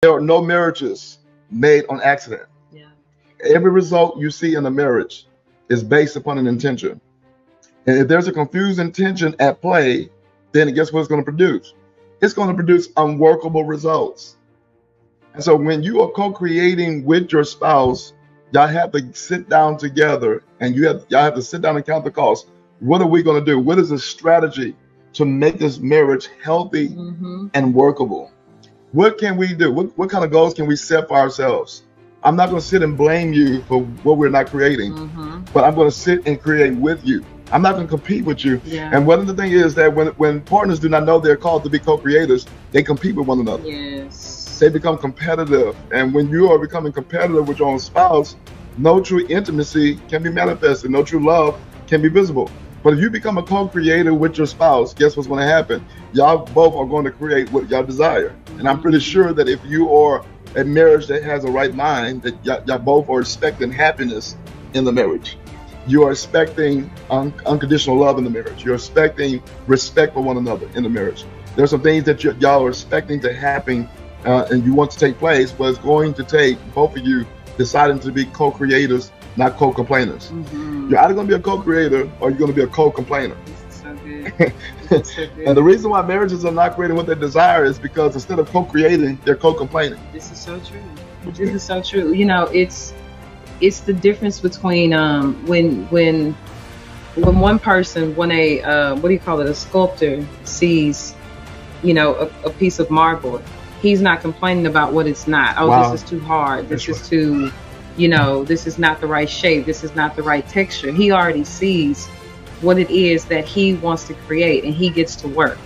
There are no marriages made on accident. Yeah. Every result you see in a marriage is based upon an intention. And if there's a confused intention at play, then guess what it's going to produce? It's going to produce unworkable results. And so when you are co-creating with your spouse, y'all have to sit down together and y'all have to sit down and count the costs. What are we going to do? What is the strategy to make this marriage healthy and workable? What can we do? What kind of goals can we set for ourselves? I'm not going to sit and blame you for what we're not creating, but I'm going to sit and create with you. I'm not going to compete with you. Yeah. And one of the things is that when partners do not know they're called to be co-creators, they compete with one another. Yes. They become competitive. And when you are becoming competitive with your own spouse, no true intimacy can be manifested. No true love can be visible. But if you become a co-creator with your spouse, guess what's going to happen? Y'all both are going to create what y'all desire. And I'm pretty sure that if you are a marriage that has a right mind, that y'all both are expecting happiness in the marriage. You are expecting unconditional love in the marriage. You're expecting respect for one another in the marriage. There's some things that y'all are expecting to happen and you want to take place, but it's going to take both of you deciding to be co-creators, not co-complainers. You're either going to be a co-creator or you're going to be a co-complainer. This is so good. This is so good. And the reason why marriages are not creating what they desire is because instead of co-creating, they're co-complaining. This is so true. This is so true. You know, it's the difference between when one person, when a what do you call it, a sculptor sees, you know, a piece of marble, he's not complaining about what it's not. Oh, wow, this is too hard. This is too, you know, this is not the right shape. This is not the right texture. He already sees what it is that he wants to create, and he gets to work.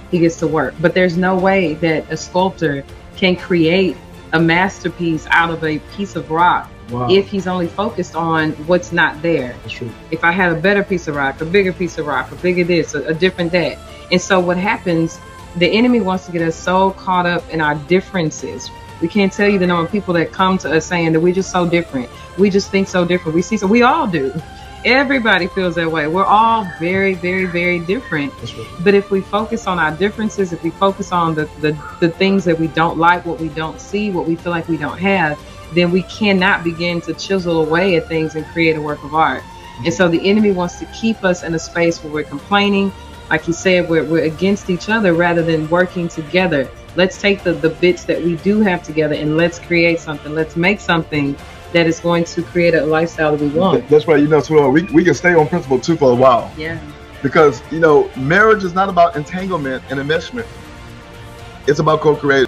He gets to work. But there's no way that a sculptor can create a masterpiece out of a piece of rock. Wow. If he's only focused on what's not there. That's true. If I had a better piece of rock, a bigger piece of rock, a bigger this, a different that. And so what happens, the enemy wants to get us so caught up in our differences. We can't tell you the number of people that come to us saying that we're just so different. We just think so different. We see, so we all do. Everybody feels that way. We're all very, very, very different. That's right. But if we focus on our differences, if we focus on the things that we don't like, what we don't see, what we feel like we don't have, then we cannot begin to chisel away at things and create a work of art. And so the enemy wants to keep us in a space where we're complaining. Like you said, we're against each other rather than working together. Let's take the bits that we do have together and let's create something. Let's make something that is going to create a lifestyle that we want. That's right. You know, so we can stay on principle too for a while. Yeah. Because, you know, marriage is not about entanglement and enmeshment. It's about co-creating.